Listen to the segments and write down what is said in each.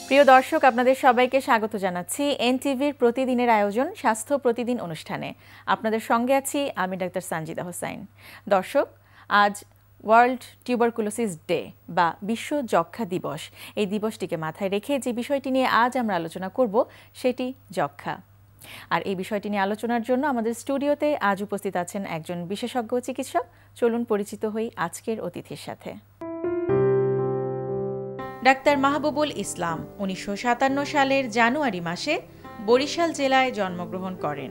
প্রিয় দর্শক, আপনাদের সবাইকে স্বাগত জানাচ্ছি এনটিভির প্রতিদিনের আয়োজন স্বাস্থ্য প্রতিদিন অনুষ্ঠানে। আপনাদের সঙ্গে আছি আমি ডাক্তার সানজিদা হোসাইন। দর্শক, আজ ওয়ার্ল্ড টিউবারকুলোসিস ডে বা বিশ্ব যক্ষ্মা দিবস। এই দিবসটিকে মাথায় রেখে যে বিষয়টি নিয়ে আজ আমরা আলোচনা করব সেটি যক্ষ্মা। আর এই বিষয়টি নিয়ে আলোচনার জন্য আমাদের স্টুডিওতে আজ উপস্থিত আছেন একজন বিশেষজ্ঞ চিকিৎসক। চলুন পরিচিত হই আজকের অতিথির সাথে। ডাক্তার মাহবুবুল ইসলাম 1957 সালের জানুয়ারি মাসে বরিশাল জেলায় জন্মগ্রহণ করেন।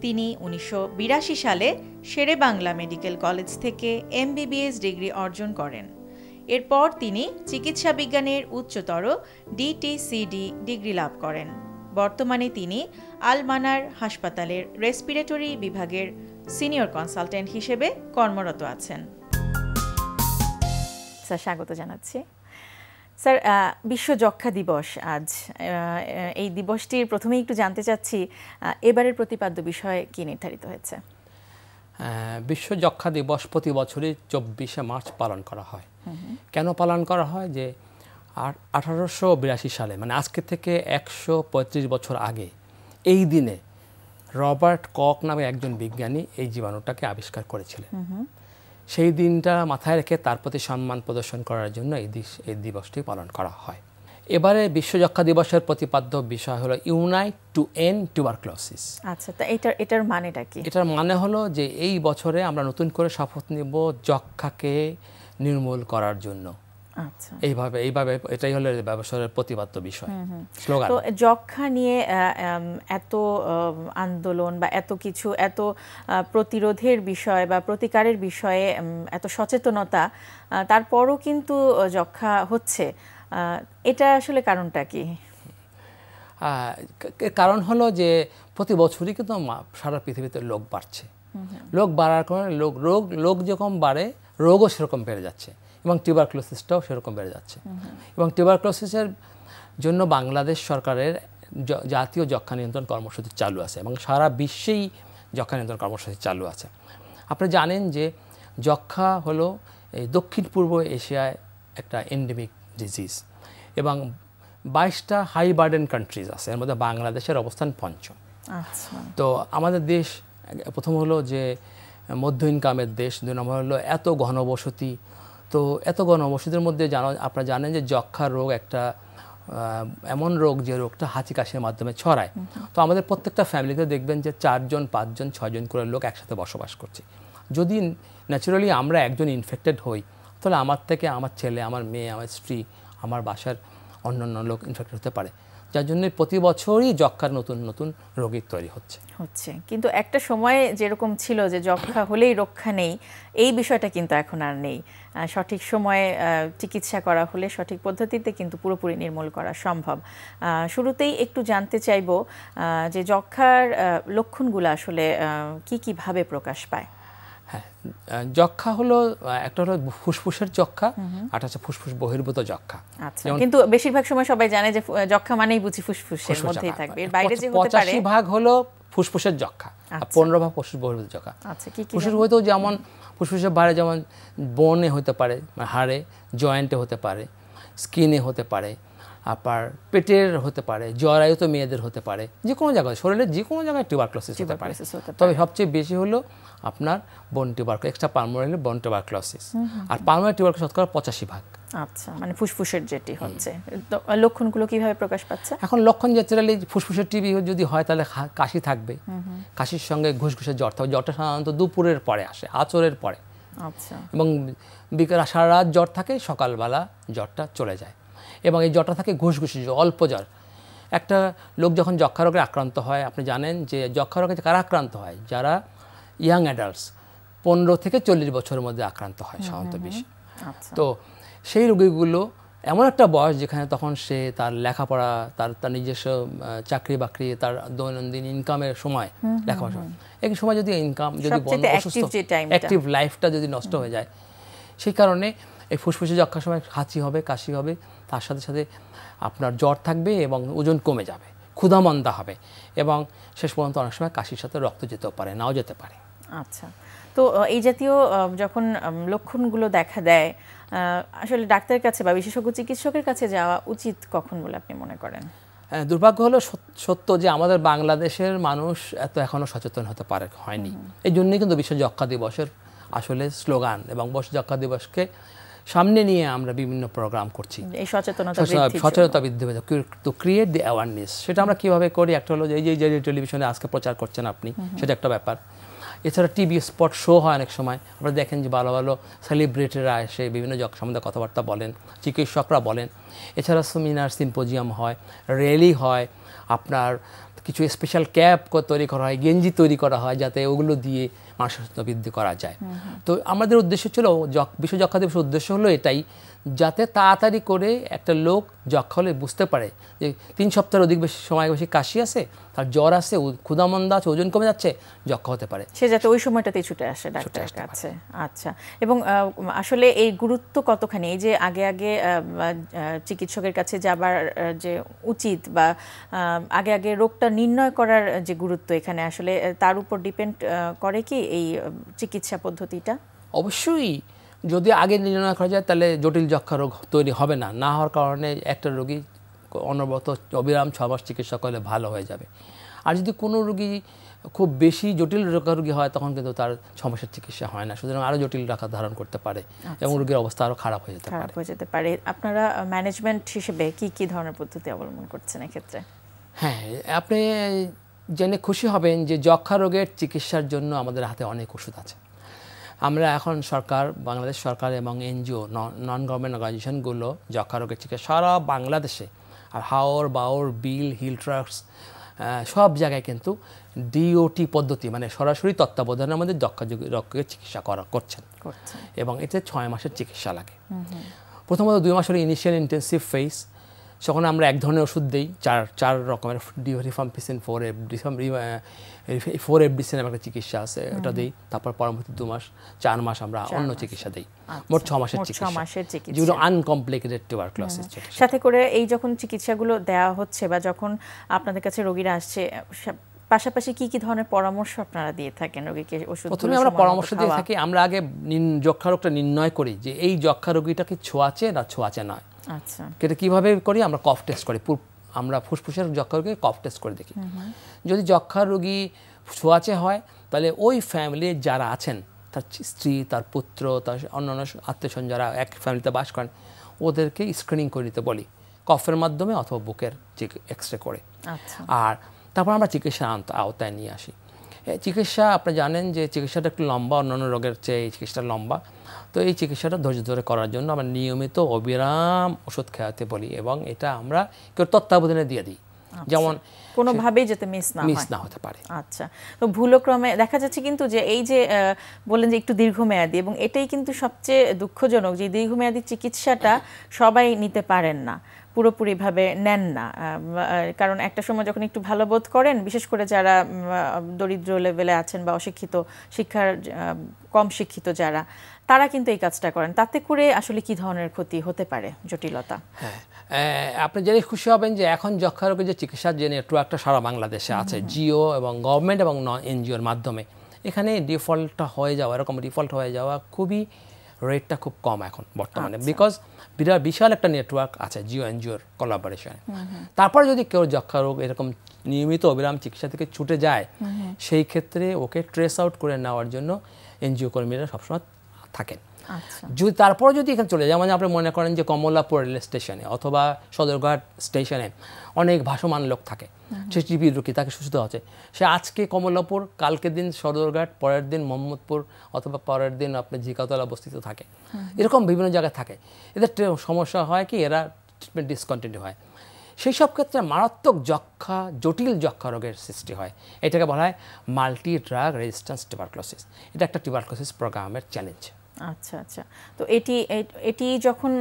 তিনি 1982 সালে শেরেবাংলা মেডিকেল কলেজ থেকে এমবিবিএস ডিগ্রি অর্জন করেন। এরপর তিনি চিকিৎসা বিজ্ঞানের উচ্চতর ডিটিসিডি ডিগ্রি লাভ করেন। বর্তমানে তিনি আল মানার হাসপাতালের রেসপিরেটরি বিভাগের সিনিয়র কনসালটেন্ট হিসেবে কর্মরত আছেন। স্যার, স্বাগত জানাচ্ছি। স্যার, বিশ্ব যক্ষ্মা দিবস আজ। এই দিবসটির প্রথমেই একটু জানতে চাচ্ছি এবারের প্রতিপাদ্য বিষয় কি নির্ধারিত হয়েছে? বিশ্ব যক্ষ্মা দিবস প্রতি বছরই 24শে মার্চ পালন করা হয়। কেন পালন করা হয়? যে 1882 সালে, মানে আজকে থেকে 135 বছর আগে এই দিনে রবার্ট কক নামে একজন বিজ্ঞানী এই জীবাণুটাকে আবিষ্কার করেছিলেন। সেই দিনটা মাথায় রেখে তার প্রতি সম্মান প্রদর্শন করার জন্য এই দিবসটি পালন করা হয়। এবারে বিশ্ব যক্ষ্মা দিবসের প্রতিপাদ্য বিষয় হলো ইউনাইট টু এন্ড টিউবারকুলোসিস। আচ্ছা, তা এটার মানেটা কি? এটার মানে হলো যে এই বছরে আমরা নতুন করে শপথ নিব যক্ষ্মাকে নির্মূল করার জন্য। আচ্ছা, এইভাবে এটাই হলো ব্যবসায়ের প্রতিপাদ্য বিষয়, স্লোগান। তো যক্ষ্মা নিয়ে এত আন্দোলন বা এত কিছু, এত প্রতিরোধের বিষয় বা প্রতিকারের বিষয়ে এত সচেতনতা, তারপরও কিন্তু যক্ষ্মা হচ্ছে, এটা আসলে কারণটা কি? কারণ হলো যে প্রতি বছরই কিন্তু সারা পৃথিবীতে লোক বাড়ছে। লোক বাড়ার কারণে লোক যখন বাড়ে রোগও সেরকম বেড়ে যাচ্ছে এবং টিউবারকুলোসিসটাও সেরকম বেড়ে যাচ্ছে। এবং টিউবারকুলোসিসের জন্য বাংলাদেশ সরকারের জাতীয় যক্ষ্মা নিয়ন্ত্রণ কর্মসূচি চালু আছে এবং সারা বিশ্বেই যক্ষ্মা নিয়ন্ত্রণ কর্মসূচি চালু আছে। আপনি জানেন যে যক্ষ্মা হলো এই দক্ষিণ পূর্ব এশিয়ায় একটা এন্ডেমিক ডিজিজ এবং 22টা হাই বার্ডেন কান্ট্রিজ আছে, এর মধ্যে বাংলাদেশের অবস্থান পঞ্চম। আচ্ছা, তো আমাদের দেশ প্রথম হলো যে মধ্য ইনকামের দেশ, 2 নম্বর হলো এত ঘনবসতি। তো এত ঘনবসতির মধ্যে আপনারা জানেন যে যক্ষ্মা রোগ একটা এমন রোগ যে রোগটা হাঁচি কাশির মাধ্যমে ছড়ায়। তো আমাদের প্রত্যেকটা ফ্যামিলিতে দেখবেন যে 4 জন 5 জন 6 জন করে লোক একসাথে বসবাস করছে। যদি ন্যাচারালি আমরা একজন ইনফেক্টেড হই, তাহলে আমার থেকে আমার ছেলে, আমার মেয়ে, আমার স্ত্রী, আমার বাসার অন্যান্য লোক ইনফেক্টেড হতে পারে, যার জন্য প্রতি বছরই যক্ষ্মার নতুন নতুন রোগী তৈরি হচ্ছে। কিন্তু একটা সময়ে যেরকম ছিল যে যক্ষ্মা হলেই রক্ষা নেই, এই বিষয়টা কিন্তু এখন আর নেই। সঠিক সময়ে চিকিৎসা করা হলে সঠিক পদ্ধতিতে কিন্তু পুরোপুরি নির্মূল করা সম্ভব। শুরুতেই একটু জানতে চাইব যে যক্ষ্মার লক্ষণগুলো আসলে কিভাবে প্রকাশ পায়? হ্যাঁ, যক্ষ্মা হলো একটা হলো ফুসফুসের যক্ষ্মা, আর হচ্ছে ফুসফুস বহির্ভূত যক্ষ্মা। আচ্ছা, কিন্তু বেশিরভাগ সময় সবাই জানে যে যক্ষ্মা মানেই বুঝি ফুসফুসের মধ্যেই থাকবে, এর বাইরে যে হতে পারে। 85 ভাগ হলো ফুসফুসের যক্ষ্মা আর 15 ভাগ ফুসফুস বহির্ভূত যক্ষ্মা। আচ্ছা, ফুসফুস হয়তো যেমন ফুসফুসের বাইরে যেমন বোনে হতে পারে, হাড়ে, জয়েন্টে হতে পারে, স্কিনে হতে পারে, আবার পেটের হতে পারে, জরায়ু তো মেয়েদের হতে পারে, যে কোনো জায়গায় শরীরের যে কোনো জায়গায় টিউবারকুলোসিস হতে পারে। তবে সবচেয়ে বেশি হলো আপনার বোন টিউবারকুলোসিস, এক্সট্রা পালমোনারি বোন টিউবারকুলোসিস, আর পালমোনারি টিউবারকুলোসিস শতকরা 85 ভাগ। আচ্ছা, মানে ফুসফুসের যেটি হচ্ছে। তো লক্ষণগুলো কিভাবে প্রকাশ পাচ্ছে? এখন লক্ষণ ন্যাচারালি ফুসফুসের টিবি যদি হয় তাহলে কাশি থাকবে, কাশির সঙ্গে ঘুষঘুষে জ্বর থাকবে। জ্বরটা সাধারণত দুপুরের পরে আসে, আঁচড়ের পরে। আচ্ছা, এবং বিকেল সারা রাত জ্বর থাকে, সকালবেলা জ্বরটা চলে যায় এবং এই জ্বরটা থাকে ঘুষঘুষি, অল্প জ্বর। একটা লোক যখন যক্ষ্মা রোগে আক্রান্ত হয়, আপনি জানেন যে যক্ষ্মা রোগে কারা আক্রান্ত হয়? যারা ইয়াং অ্যাডাল্টস, 15 থেকে 40 বছরের মধ্যে আক্রান্ত হয় সাধারণত বেশি। তো সেই রোগীগুলো এমন একটা বয়স যেখানে তখন সে তার লেখাপড়া, তার নিজস্ব চাকরি বাকরি, তার দৈনন্দিন ইনকামের সময়, লেখাপড়া এই সময় যদি ইনকাম যদি বন্ধ, অসুস্থ অ্যাক্টিভ লাইফটা যদি নষ্ট হয়ে যায়, সেই কারণে এই ফুসফুসে যক্ষ্মার সময় হাঁচি হবে, কাশি হবে, তার সাথে সাথে আপনার জ্বর থাকবে এবং ওজন কমে যাবে, ক্ষুধামন্দা হবে এবং শেষ পর্যন্ত অনেক সময় কাশির সাথে রক্ত যেতেও পারে, নাও যেতে পারে। আচ্ছা, তো এই জাতীয় যখন লক্ষণগুলো দেখা দেয় আসলে ডাক্তারের কাছে বা বিশেষজ্ঞ চিকিৎসকের কাছে যাওয়া উচিত কখন বলে আপনি মনে করেন? দুর্ভাগ্য হলো সত্য যে আমাদের বাংলাদেশের মানুষ এত এখনো সচেতন হতে হয়নি। এই জন্যই কিন্তু বিশ্ব যক্ষ্মা দিবসের আসলে স্লোগান এবং বিশ্ব যক্ষ্মা দিবসকে সামনে নিয়ে আমরা বিভিন্ন প্রোগ্রাম করছি, এই সচেতনতা বৃদ্ধি টু ক্রিয়েট দি অ্যাওয়ারনেস। সেটা আমরা কিভাবে করি, একটা হলো যে এই যে টেলিভিশনে আজকে প্রচার করছেন আপনি, সেটা একটা ব্যাপার। এছাড়া টিভি স্পট শো হয় অনেক সময়, আপনারা দেখেন যে ভালো ভালো সেলিব্রিটিরা এসে বিভিন্ন যক্ষ্মা সম্বন্ধে কথাবার্তা বলেন, চিকিৎসকরা বলেন। এছাড়া সেমিনার সিম্পোজিয়াম হয়, র্যালি হয়, আপনার কিছু স্পেশাল ক্যাপ তৈরি করা হয়, গেঞ্জি তৈরি করা হয়, যাতে ওগুলো দিয়ে মানুষের সচেতনতা বৃদ্ধি করা যায়। তো আমাদের উদ্দেশ্য ছিল, বিশ্ব যক্ষ্মা দিবসের উদ্দেশ্য হলো এটাই, যাতে তাড়াতাড়ি করে একটা লোক যক্ষ্মা হলে বুঝতে পারে যে 3 সপ্তাহের অধিক বেশি সময় বেশি কাশি আছে, তার জ্বর আছে, ক্ষুধামন্দা আছে, ওজন কমে যাচ্ছে, যক্ষ্মা হতে পারে, সে যাতে ওই সময়টাতেই ছুটে আসে ডাক্তারের কাছে। আচ্ছা, এবং আসলে এই গুরুত্ব কতখানি, এই যে আগে আগে চিকিৎসকের কাছে যাবার যে উচিত বা আগে আগে রোগটা নির্ণয় করার যে গুরুত্ব, এখানে আসলে তার উপর ডিপেন্ড করে কি এই চিকিৎসা পদ্ধতিটা? অবশ্যই, যদি আগে নির্ণয় করা যায় তাহলে জটিল যক্ষ্মা রোগ তৈরি হবে না। না হওয়ার কারণে একটা রোগী অনবরত অবিরাম 6 মাস চিকিৎসা করলে ভালো হয়ে যাবে। আর যদি কোনো রোগী খুব বেশি জটিল রোগী হয়, তখন কিন্তু তার সমস্যার চিকিৎসা হয় না, সুতরাং আরও জটিল আকার ধারণ করতে পারে এবং রোগীর অবস্থা আরও খারাপ হয়ে যেতে পারে। আপনারা ম্যানেজমেন্ট হিসেবে কি ধরনের পদ্ধতি অবলম্বন করছেন এক্ষেত্রে? হ্যাঁ, আপনি জেনে খুশি হবেন যে যক্ষ্মা রোগের চিকিৎসার জন্য আমাদের হাতে অনেক ওষুধ আছে। আমরা এখন সরকার, বাংলাদেশ সরকার এবং এনজিও, নন গভর্নমেন্ট অর্গানাইজেশনগুলো যক্ষ্মা রোগের চিকিৎসা সারা বাংলাদেশে, আর হাওর, বাওর, বিল, হিল ট্রাক্স সব জায়গায় কিন্তু ডিওটি পদ্ধতি, মানে সরাসরি তত্ত্বাবধানের মধ্যে যক্ষ্মা রোগের চিকিৎসা করছেন, এবং এতে 6 মাসের চিকিৎসা লাগে। প্রথমত 2 মাস হলো ইনিশিয়াল ইন্টেন্সিভ ফেজ, যখন আমরা এক ধরনের ওষুধ দিই, চার রকমের রিফাম্পিসিন 4-FDC নামে একটা চিকিৎসা আছে, ওটা দিই। তারপর পরবর্তী 2 মাস 4 মাস আমরা অন্য চিকিৎসা দিই। মোট 6 মাসের চিকিৎসা, যেগুলো আনকমপ্লিকেটেড টিউবারকুলোসিস। সাথে করে এই যখন চিকিৎসাগুলো দেওয়া হচ্ছে বা যখন আপনাদের কাছে রোগীরা আসছে, পাশাপাশি কি ধরনের পরামর্শ আপনারা দিয়ে থাকেন রোগীকে? প্রথমে আমরা পরামর্শ দিয়ে থাকি, আমরা আগে যক্ষ্মা রোগটা নির্ণয় করি যে এই যক্ষ্মা রোগীটা কি ছোঁয়াচে না ছোঁয়াচে নয়। আচ্ছা, এটা কীভাবে করি? আমরা কফ টেস্ট করি, আমরা ফুসফুসের যক্ষ্মা রোগীকে কফ টেস্ট করে দেখি। যদি যক্ষ্মা রোগী ছোঁয়াচে হয়, তাহলে ওই ফ্যামিলির যারা আছেন, তার স্ত্রী, তার পুত্র, তার অন্যান্য আত্মীয়স্বজন যারা এক ফ্যামিলিতে বাস করেন, ওদেরকে স্ক্রিনিং করে নিতে বলি, কফের মাধ্যমে অথবা বুকের এক্সরে করে। আর তারপর আমরা চিকিৎসা আওতায় নিয়ে আসি। চিকিৎসা, আপনি জানেন যে চিকিৎসাটা একটু লম্বা, অন্যান্য রোগের চেয়ে এই চিকিৎসাটা লম্বা। তো এই চিকিৎসাটা ধৈর্য ধরে করার জন্য আমরা নিয়মিত অবিরাম ওষুধ খাওয়াতে বলি, এবং এটা আমরা কেউ তত্ত্বাবধানে দিয়ে দিই, যেমন কোনোভাবেই যাতে মিস না হতে পারে। আচ্ছা, তো ভুলক্রমে দেখা যাচ্ছে কিন্তু যে এই যে বললেন যে একটু দীর্ঘমেয়াদী, এবং এটাই কিন্তু সবচেয়ে দুঃখজনক যে দীর্ঘমেয়াদী চিকিৎসাটা সবাই নিতে পারেন না, পুরোপুরিভাবে নেন না। কারণ একটা সময় যখন একটু ভালো বোধ করেন, বিশেষ করে যারা দরিদ্র লেভেলে আছেন বা অশিক্ষিত, শিক্ষার কম শিক্ষিত যারা, তারা কিন্তু এই কাজটা করেন। তাতে করে আসলে কি ধরনের ক্ষতি হতে পারে, জটিলতা? হ্যাঁ, আপনি জেনে খুশি হবেন যে এখন যক্ষ্মা রোগের যে চিকিৎসার যে নেটওয়ার্কটা সারা বাংলাদেশে আছে, জিও এবং গভর্নমেন্ট এবং এনজিওর মাধ্যমে, এখানে ডিফল্টটা হয়ে যাওয়া, এরকম ডিফল্ট হয়ে যাওয়া খুবই, রেটটা খুব কম এখন বর্তমানে, বিকজ বিশাল একটা নেটওয়ার্ক আছে জিও এনজিওর কোলাবোরেশনে। তারপরে যদি কেউ যক্ষ্মা রোগ এরকম নিয়মিত অবিরাম চিকিৎসা থেকে ছুটে যায়, সেই ক্ষেত্রে ওকে ট্রেস আউট করে নেওয়ার জন্য এনজিও কর্মীরা সবসময় থাকেন। যদি তারপর যদি এখানে চলে যায়, মানে আপনি মনে করেন যে কমলাপুর রেল স্টেশনে অথবা সদরঘাট স্টেশনে অনেক ভাসমান লোক থাকে, সে টিবি রোগী, তাকে সুস্থ হচ্ছে, সে আজকে কমলাপুর, কালকের দিন সদরঘাট, পরের দিন মোহাম্মদপুর, অথবা পরের দিন আপনার ঝিকাতলা অবস্থিত থাকে, এরকম বিভিন্ন জায়গায় থাকে। এদের সমস্যা হয় কি, এরা ট্রিটমেন্ট ডিসকন্টিনিউ হয়। সেই সব ক্ষেত্রে মারাত্মক যক্ষ্মা, জটিল যক্ষ্মা রোগের সৃষ্টি হয়। এটাকে বলা হয় মাল্টি ড্রাগ রেজিস্ট্যান্স টিউবারকুলোসিস। এটা একটা টিউবারকুলোসিস প্রোগ্রামের চ্যালেঞ্জ। আচ্ছা, তো এটি যখন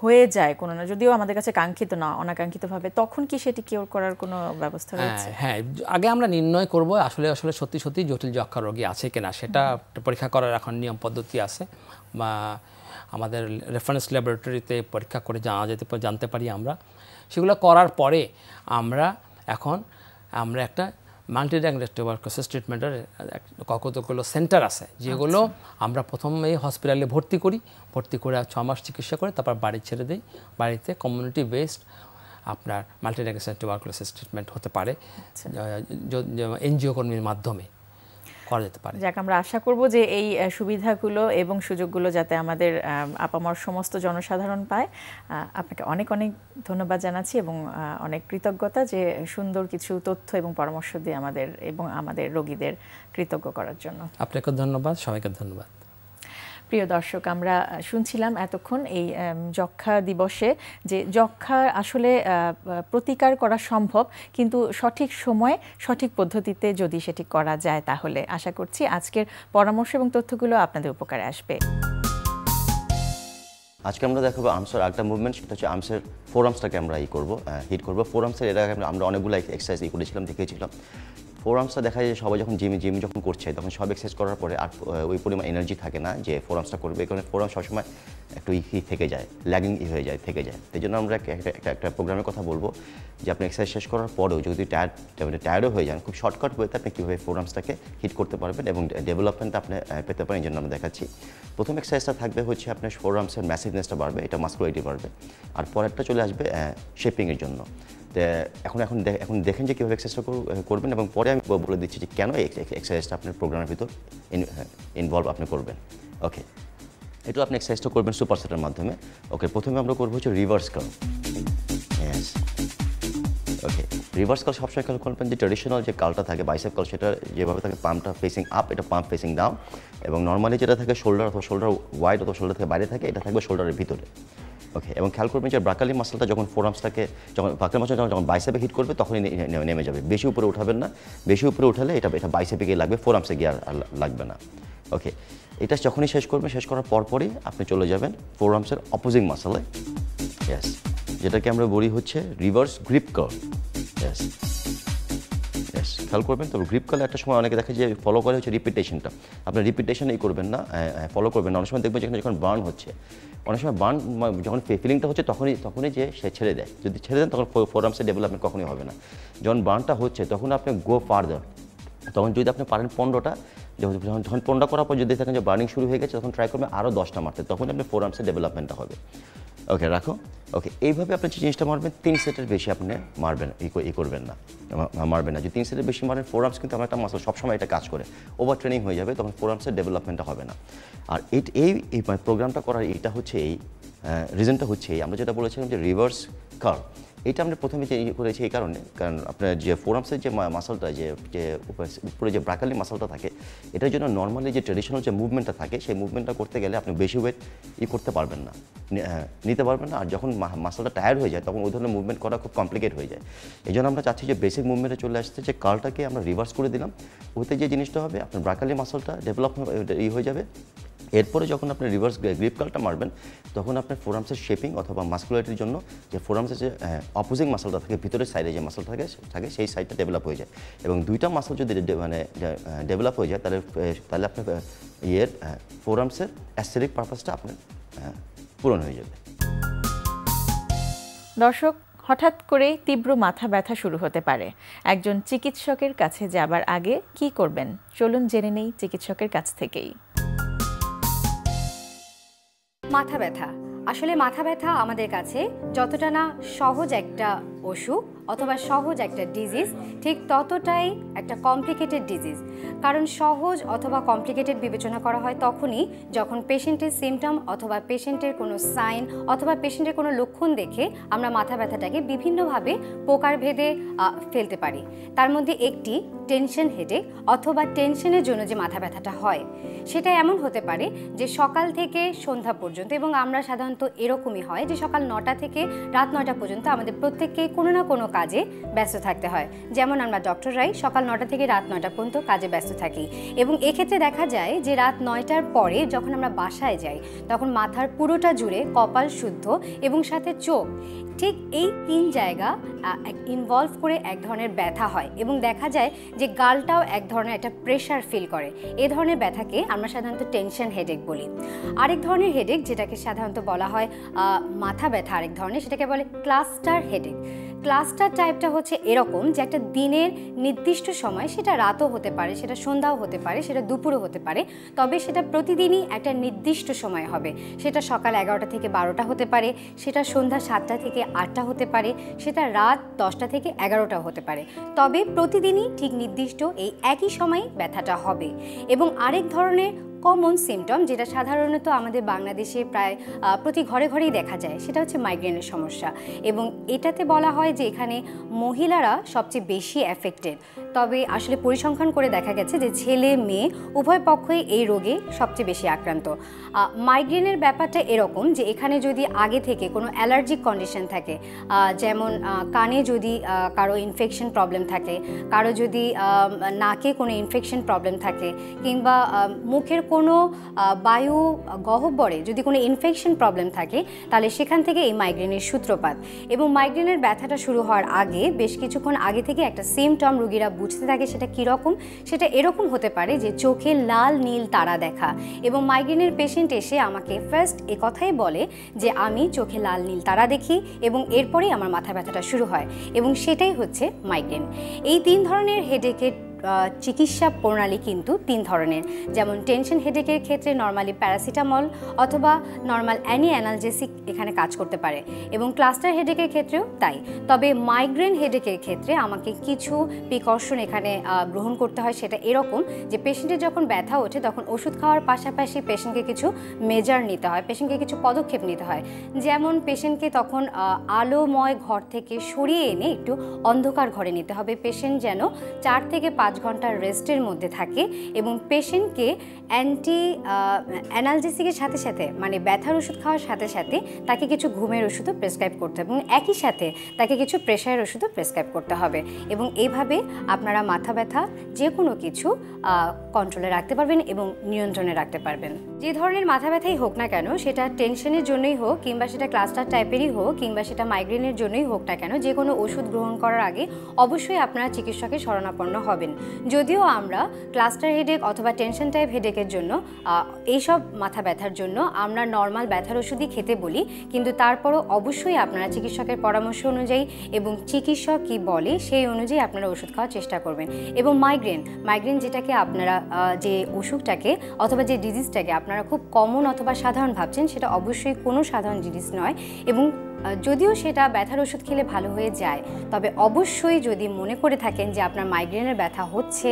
হয়ে যায় কোনো না, যদিও আমাদের কাছে কাঙ্ক্ষিত না, অনাকাঙ্ক্ষিতভাবে, তখন কি সেটি কিওর করার কোনো ব্যবস্থা রয়েছে? হ্যাঁ, আগে আমরা নির্ণয় করব আসলে সত্যি জটিল যক্ষ্মা রোগী আছে কিনা, সেটা পরীক্ষা করার এখন নিয়ম পদ্ধতি আছে, বা আমাদের রেফারেন্স ল্যাবরেটরিতে পরীক্ষা করে জানতে পারি আমরা। সেগুলো করার পরে আমরা একটা মাল্টি ডায়াগনস্টিক টিউবারকুলোসিস ট্রিটমেন্টের কতগুলো সেন্টার আছে যেগুলো আমরা প্রথমে হসপিটালে ভর্তি করে 6 মাস চিকিৎসা করে তারপর বাড়ি ছেড়ে দিই। বাড়িতে কমিউনিটি বেসড আপনার মাল্টি ডায়াগনস্টিক টিউবারকুলোসিস ট্রিটমেন্ট হতে পারে এনজিও কর্মীর মাধ্যমে করা যেতে পারে। যাক, আমরা আশা করব যে এই সুবিধাগুলো এবং সুযোগগুলো যাতে আমাদের আপামর সমস্ত জনসাধারণ পায়। আপনাকে অনেক অনেক ধন্যবাদ জানাচ্ছি এবং অনেক কৃতজ্ঞতা যে সুন্দর কিছু তথ্য এবং পরামর্শ দিয়ে আমাদের রোগীদের কৃতজ্ঞ করার জন্য। আপনাকে ধন্যবাদ, সবাইকে ধন্যবাদ। প্রিয় দর্শক, আমরা শুনছিলাম এতক্ষণ এই যক্ষ্মা দিবসে যে যক্ষ্মা আসলে প্রতিকার করা সম্ভব, কিন্তু সঠিক সময়ে সঠিক পদ্ধতিতে যদি সেটি করা যায় তাহলে আশা করছি আজকের পরামর্শ এবং তথ্যগুলো আপনাদের উপকারে আসবে। আজকে আমরা দেখাবো আর্মসের আরেকটা মুভমেন্ট, সেটা হচ্ছে আর্মসের ফোরামসটাকে আমরা হিট করবো। ফোরামসের এর আগে আমরা অনেকগুলো এক্সারসাইজ করেছিলাম, দেখিয়েছিলাম। ফোরামসটা দেখা যায় সবাই যখন জিম যখন করছে তখন সব এক্সারসাইজ করার পরে আর ওই পরিমাণ এনার্জি থাকে না যে ফোরামসটা করবে। এই কারণে ফোরাম সবসময় একটু থেকে যায়, ল্যাগিং হয়ে যায়, থেকে যায়। সেই জন্য আমরা একটা প্রোগ্রামের কথা বলবো যে আপনি এক্সারসাইজ শেষ করার পরেও যদি টায়ার্ডও হয়ে যান, খুব শর্টকাট ওয়েতে আপনি কীভাবে ফোরামসটাকে হিট করতে পারবেন এবং ডেভেলপমেন্টটা আপনি পেতে পারেন। এই জন্য আমরা দেখাচ্ছি। প্রথম এক্সারসাইজটা থাকবে হচ্ছে আপনার ফোরামসের ম্যাসিভনেসটা বাড়বে, এটা মাসকুলারিটি বাড়বে। আর পরেরটা চলে আসবে শেপিংয়ের জন্য। এখন দেখেন যে কীভাবে এক্সারসাইজটা করবেন এবং পরে আমি বলে দিচ্ছি যে কেন এই এক্সারসাইজটা আপনার প্রোগ্রামের ভিতর ইনভলভ আপনি করবেন। ওকে, এটা আপনি এক্সারসাইজটা করবেন সুপারসেটের মাধ্যমে। ওকে, প্রথমে আমরা করবো হচ্ছে রিভার্স কার্ল। ইয়েস, ওকে, রিভার্স কার্ল সবসময় খেয়াল করবেন যে ট্রেডিশনাল যে কার্লটা থাকে বাইসেপ কার্ল, সেটা যেভাবে থাকে পাম্পটা ফেসিং আপ, এটা পাম্প ফেসিং ডাউন। এবং নর্মালি যেটা থাকে শোল্ডার অথবা শোল্ডার ওয়াইড অথবা শোল্ডার থেকে বাইরে থাকে, এটা থাকবে শোল্ডারের ভিতরে। ওকে, এবং খেয়াল করবেন যে ব্রাকালি মাসলটা যখন ফোরামসটাকে ব্রাকালি মাসল যখন বাইসেপে হিট করবে তখনই নেমে যাবে, বেশি উপরে উঠাবেন না। বেশি উপরে উঠালে এটা বাইসেপে গিয়ে লাগবে, ফোরামসে গিয়ে আর লাগবে না। ওকে, এটা যখনই শেষ করবেন, শেষ করার পরপরই আপনি চলে যাবেন ফোরামসের অপোজিং মাসলে। ইয়েস, যেটাকে আমরা বলি হচ্ছে রিভার্স গ্রিপ কার্ল। ইয়েস, খেয়াল করবেন। তবে গ্রিপ কার্ল একটা সময় অনেকে দেখে যে ফলো করে হচ্ছে রিপিটেশনটা। আপনি রিপিটেশনই করবেন না, ফলো করবেন না। অনেক সময় দেখবেন যেখানে যখন বার্ন হচ্ছে, অনেক সময় বার্ন যখন ফিলিংটা হচ্ছে তখনই যে সে ছেড়ে দেয়। যদি ছেড়ে দেন তখন ফোরামসের ডেভেলপমেন্ট কখনোই হবে না। যখন বার্নটা হচ্ছে তখন আপনি গো ফার্দার। তখন যদি আপনি পারেন 15টা, যখন 15টা করার পর যদি দেখেন যে বার্নিং শুরু হয়ে গেছে, তখন ট্রাই করবেন আরও 10টা মারতে, তখন আপনি ফোরামসের ডেভেলপমেন্টটা হবে। ওকে, রাখো। ওকে, এইভাবে আপনি যে জিনিসটা মারবেন 3 সেটের বেশি আপনি মারবেন, করবেন না, মারবেন না। যদি 3 সেটের বেশি মারেন, ফোরামস কিন্তু আমার একটা মাসল সবসময় এটা কাজ করে, ওভার ট্রেনিং হয়ে যাবে, তখন ফোরামসের ডেভেলপমেন্টটা হবে না। আর এই প্রোগ্রামটা করার এইটা হচ্ছে এই রিজনটা হচ্ছে আমরা যেটা বলেছিলাম যে রিভার্স কার্ল, এটা আমরা প্রথমে যে করেছি এই কারণ আপনার যে ফোরামসের যে মাসলটা যে উপরে যে ব্রাকালি মাসলটা থাকে, এটার জন্য নর্মালি যে ট্রেডিশনাল যে মুভমেন্টটা থাকে, সেই মুভমেন্টটা করতে গেলে আপনি বেশি ওয়েট করতে পারবেন না, নিতে পারবেন না। আর যখন মাসলটা টায়ার্ড হয়ে যায় তখন ওই ধরনের মুভমেন্ট করা খুব কমপ্লিকেট হয়ে যায়। এই জন্য আমরা চাচ্ছি যে বেসিক মুভমেন্টে চলে আসতে, যে কার্লটাকে আমরা রিভার্স করে দিলাম। ওতে যে জিনিসটা হবে, আপনার ব্রাকালি মাসলটা ডেভেলপ হয়ে যাবে। এরপরে যখন আপনি রিভার্স গ্রিপ কার্লটা মারবেন, তখন আপনার ফোরামসের শেপিং অথবা মাসকুলারিটির জন্য যে ফোরামসের যে অপোজিং মাসলটা থাকে, ভিতরের সাইডে যে মাসল থাকে সেই সাইডটা ডেভেলপ হয়ে যায়। এবং দুইটা মাসল যদি ডেভেলপ হয়ে যায়, তাহলে আপনার ফোরামসের অ্যাস্থেটিক পারপাসটা আপনার পূরণ হয়ে যাবে। দর্শক, হঠাৎ করে তীব্র মাথা ব্যথা শুরু হতে পারে। একজন চিকিৎসকের কাছে যাবার আগে কি করবেন, চলুন জেনে নেই চিকিৎসকের কাছ থেকেই। মাথা ব্যথা, আসলে মাথা ব্যথা আমাদের কাছে যতটা না সহজ একটা অসুখ অথবা সহজ একটা ডিজিজ, ঠিক ততটাই একটা কমপ্লিকেটেড ডিজিজ। কারণ সহজ অথবা কমপ্লিকেটেড বিবেচনা করা হয় তখনই যখন পেশেন্টের সিমটম অথবা পেশেন্টের কোনো সাইন অথবা পেশেন্টের কোনো লক্ষণ দেখে আমরা মাথা ব্যথাটাকে বিভিন্নভাবে প্রকারভেদে ফেলতে পারি। তার মধ্যে একটি টেনশন হেডেক অথবা টেনশনের জন্য যে মাথা ব্যথাটা হয়, সেটা এমন হতে পারে যে সকাল থেকে সন্ধ্যা পর্যন্ত, এবং আমরা সাধারণত এরকমই হয় যে সকাল 9টা থেকে রাত 9টা পর্যন্ত আমাদের প্রত্যেককে কোনো না কোনো কাজে ব্যস্ত থাকতে হয়। যেমন আমরা ডক্টররাই সকাল 9টা থেকে রাত 9টা পর্যন্ত কাজে ব্যস্ত থাকি, এবং এক্ষেত্রে দেখা যায় যে রাত 9টার পরে যখন আমরা বাসায় যাই, তখন মাথার পুরোটা জুড়ে কপাল শুদ্ধ এবং সাথে চোখ, ঠিক এই 3 জায়গা ইনভলভ করে এক ধরনের ব্যথা হয়, এবং দেখা যায় যে গালটাও এক ধরনের একটা প্রেশার ফিল করে। এ ধরনের ব্যথাকে আমরা সাধারণত টেনশন হেডেক বলি। আরেক ধরনের হেডেক, যেটাকে সাধারণত বলা হয় মাথা ব্যথা আরেক ধরনের, সেটাকে বলে ক্লাস্টার হেডেক। ক্লাস্টার টাইপটা হচ্ছে এরকম যে একটা দিনের নির্দিষ্ট সময়, সেটা রাতও হতে পারে, সেটা সন্ধ্যাও হতে পারে, সেটা দুপুরও হতে পারে, তবে সেটা প্রতিদিনই একটা নির্দিষ্ট সময় হবে। সেটা সকাল 11টা থেকে 12টা হতে পারে, সেটা সন্ধ্যা 7টা থেকে 8টা হতে পারে, সেটা রাত 10টা থেকে 11টা হতে পারে, তবে প্রতিদিনই ঠিক নির্দিষ্ট এই একই সময়ে ব্যথাটা হবে। এবং আরেক ধরনের কমন সিমটম যেটা সাধারণত আমাদের বাংলাদেশে প্রায় প্রতি ঘরে ঘরেই দেখা যায়, সেটা হচ্ছে মাইগ্রেনের সমস্যা। এবং এটাতে বলা হয় যে এখানে মহিলারা সবচেয়ে বেশি অ্যাফেক্টেড, তবে আসলে পরিসংখ্যান করে দেখা গেছে যে ছেলে মেয়ে উভয় পক্ষই এই রোগে সবচেয়ে বেশি আক্রান্ত। মাইগ্রেনের ব্যাপারটা এরকম যে এখানে যদি আগে থেকে কোনো অ্যালার্জিক কন্ডিশন থাকে, যেমন কানে যদি কারো ইনফেকশন প্রবলেম থাকে, কারো যদি নাকে কোনো ইনফেকশন প্রবলেম থাকে, কিংবা মুখের কোনো বায়ু গহ্বরে যদি কোনো ইনফেকশন প্রবলেম থাকে, তাহলে সেখান থেকে এই মাইগ্রেনের সূত্রপাত। এবং মাইগ্রেনের ব্যথাটা শুরু হওয়ার আগে বেশ কিছুক্ষণ আগে থেকে একটা সিমটম রোগীরা বুঝতে থাকে। সেটা কীরকম? সেটা এরকম হতে পারে যে চোখে লাল নীল তারা দেখা। এবং মাইগ্রেনের পেশেন্ট এসে আমাকে ফার্স্ট এ কথাই বলে যে আমি চোখে লাল নীল তারা দেখি এবং এরপরেই আমার মাথা ব্যথাটা শুরু হয়, এবং সেটাই হচ্ছে মাইগ্রেন। এই 3 ধরনের হেডেকের চিকিৎসা প্রণালী কিন্তু 3 ধরনের। যেমন টেনশন হেডেকের ক্ষেত্রে নর্মালি প্যারাসিটামল অথবা নর্মাল অ্যানি অ্যানালজেসিক এখানে কাজ করতে পারে, এবং ক্লাস্টার হেডেকের ক্ষেত্রেও তাই। তবে মাইগ্রেন হেডেকের ক্ষেত্রে আমাকে কিছু প্রিকশন এখানে গ্রহণ করতে হয়। সেটা এরকম যে পেশেন্টের যখন ব্যথা ওঠে তখন ওষুধ খাওয়ার পাশাপাশি পেশেন্টকে কিছু মেজার নিতে হয়, পেশেন্টকে কিছু পদক্ষেপ নিতে হয়। যেমন পেশেন্টকে তখন আলোময় ঘর থেকে সরিয়ে এনে একটু অন্ধকার ঘরে নিতে হবে। পেশেন্ট যেন 4 থেকে 5 ঘন্টার রেস্টের মধ্যে থাকে, এবং পেশেন্টকে অ্যানালজেসিকের সাথে সাথে মানে ব্যথার ওষুধ খাওয়ার সাথে সাথে তাকে কিছু ঘুমের ওষুধও প্রেসক্রাইব করতে হবে, এবং একই সাথে তাকে কিছু প্রেশারের ওষুধও প্রেসক্রাইব করতে হবে। এবং এইভাবে আপনারা মাথা ব্যথা যে কোনো কিছু কন্ট্রোলে রাখতে পারবেন এবং নিয়ন্ত্রণে রাখতে পারবেন। যে ধরনের মাথা ব্যথাই হোক না কেন, সেটা টেনশনের জন্যই হোক, কিংবা সেটা ক্লাস্টার টাইপেরই হোক, কিংবা সেটা মাইগ্রেনের জন্যই হোক না কেন, যে কোনো ওষুধ গ্রহণ করার আগে অবশ্যই আপনারা চিকিৎসকের শরণাপন্ন হবেন। যদিও আমরা ক্লাস্টার হেডেক অথবা টেনশন টাইপ হেডেকের জন্য এইসব মাথা ব্যথার জন্য আমরা নর্মাল ব্যথার ওষুধই খেতে বলি, কিন্তু তারপরও অবশ্যই আপনারা চিকিৎসকের পরামর্শ অনুযায়ী এবং চিকিৎসক কী বলে সেই অনুযায়ী আপনারা ওষুধ খাওয়ার চেষ্টা করবেন। এবং মাইগ্রেন যেটাকে আপনারা যে অসুখটাকে অথবা যে ডিজিজটাকে আপনারা খুব কমন অথবা সাধারণ ভাবছেন, সেটা অবশ্যই কোনো সাধারণ জিনিস নয়। এবং যদিও সেটা ব্যথার ওষুধ খেলে ভালো হয়ে যায়, তবে অবশ্যই যদি মনে করে থাকেন যে আপনার মাইগ্রেনের ব্যথা হচ্ছে,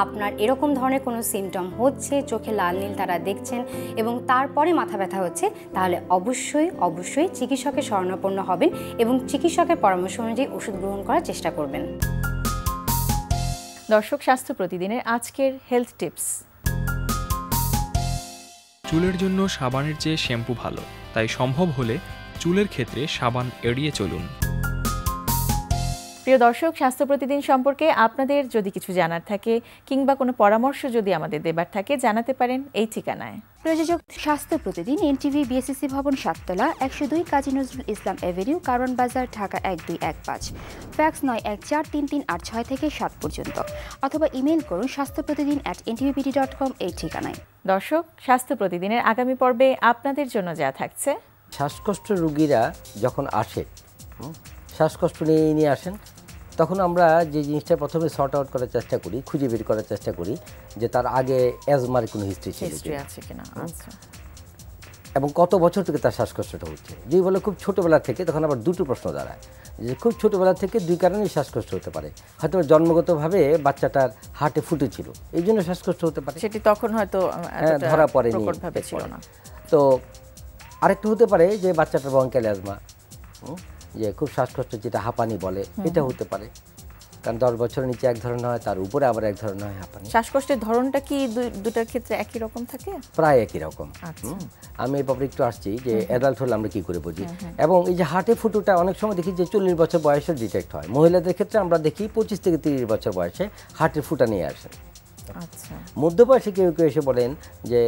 আপনার এরকম ধরনের কোনো সিমটম হচ্ছে, চোখে লাল নীল তারা দেখছেন এবং তারপরে মাথা ব্যথা হচ্ছে, তাহলে অবশ্যই চিকিৎসকের শরণাপন্ন হবেন এবং চিকিৎসকের পরামর্শ অনুযায়ী ওষুধ গ্রহণ করার চেষ্টা করবেন। দর্শক, স্বাস্থ্য প্রতিদিনের আজকের হেলথ টিপস। চুলের জন্য সাবানের চেয়ে শ্যাম্পু ভালো, তাই সম্ভব হলে চুলের ক্ষেত্রে সাবান এড়িয়ে চলুন। প্রিয় দর্শক, স্বাস্থ্য প্রতিদিন সম্পর্কে আপনাদের যদি কিছু জানার থাকে কিংবা কোনো পরামর্শ যদি আমাদের দেবার থাকে, জানাতে পারেন এই ঠিকানায়। প্রযোজক স্বাস্থ্য প্রতিদিন, এনটিভি, বিএসসি ভবন, 7 তলা, 102 কাজী নজরুল ইসলাম এভিনিউ, কারণ বাজার, ঢাকা 1215। ফ্যাক্স 914338 থেকে 7 পর্যন্ত, অথবা ইমেইল করুন স্বাস্থ্যপ্রতিদিন@ntvpt.com এই ঠিকানায়। দর্শক, স্বাস্থ্য প্রতিদিনের আগামী পর্বে আপনাদের জন্য যা থাকছে। শ্বাসকষ্ট রোগীরা যখন আসে, শ্বাসকষ্ট নিয়ে আসেন, তখন আমরা যে জিনিসটা প্রথমে সর্ট আউট করার চেষ্টা করি, খুঁজে বের করার চেষ্টা করি যে তার আগে অ্যাজমার কোনো হিস্ট্রি আছে কিনা, এবং কত বছর থেকে তার শ্বাসকষ্টটা হচ্ছে। যদি বলে খুব ছোটোবেলা থেকে, তখন আবার দুটো প্রশ্ন দাঁড়ায় যে খুব ছোটোবেলা থেকে 2 কারণেই শ্বাসকষ্ট হতে পারে। হয়তো জন্মগতভাবে বাচ্চাটার হার্টে ফুটেছিল, এই জন্য শ্বাসকষ্ট হতে পারে, সেটি তখন হয়তো ধরা পড়েনি। তো আরেকটা হতে পারে যে বাচ্চাটার ব্রঙ্কিয়াল অ্যাজমা, যে খুব শ্বাসকষ্ট যেটা হাঁপানি বলে, এটা হতে পারে। কারণ 10 বছরের নিচে এক ধরনের হয়, তার উপরে আবার এক ধরনের হয় হাঁপানি। শ্বাসকষ্টের ধরনটা কি দুটার ক্ষেত্রে একই রকম থাকে? প্রায় একই রকম। আমি এই ব্যাপারে একটু আসছি যে অ্যাডাল্ট হলে আমরা কি করে বুঝি। এবং এই যে হার্টে ফুটোটা অনেক সময় দেখি যে 40 বছর বয়সে ডিটেক্ট হয়। মহিলাদের ক্ষেত্রে আমরা দেখি 25 থেকে 30 বছর বয়সে হার্টের ফুটা নিয়ে আসেন। আচ্ছা, মধ্যবয়সে কেউ এসে বলেন যে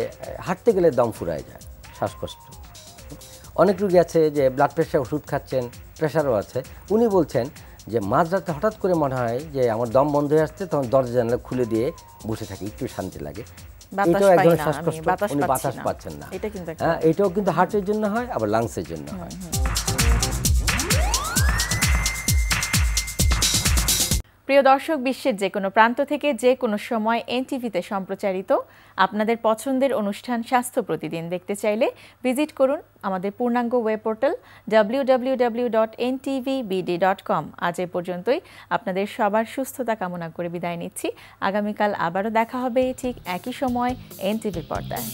হাঁটতে গেলে দম ফুরায় যায়, শ্বাসকষ্ট। অনেক রোগী আছে যে ব্লাড প্রেশার ওষুধ খাচ্ছেন, প্রেশারও আছে, উনি বলছেন যে মাঝরাতে হঠাৎ করে মনে হয় যে আমার দম বন্ধ হয়ে আসছে, তখন দরজা জানালা খুলে দিয়ে বসে থাকি, একটু শান্তি লাগে। এটাও এক ধরনের শ্বাসকষ্ট, উনি বাতাস পাচ্ছেন না। হ্যাঁ, এটাও কিন্তু হার্টের জন্য হয়, আবার লাংসের জন্য হয়। প্রিয় দর্শক, বিশ্বের যে কোনো প্রান্ত থেকে যে কোনো সময় এনটিভিতে সম্প্রচারিত আপনাদের পছন্দের অনুষ্ঠান স্বাস্থ্য প্রতিদিন দেখতে চাইলে ভিজিট করুন আমাদের পূর্ণাঙ্গ ওয়েব পোর্টাল www.ntvbd.com। আজ এ পর্যন্তই। আপনাদের সবার সুস্থতা কামনা করে বিদায় নিচ্ছি। আগামীকাল আবারও দেখা হবে ঠিক একই সময় এনটিভির পর্দায়।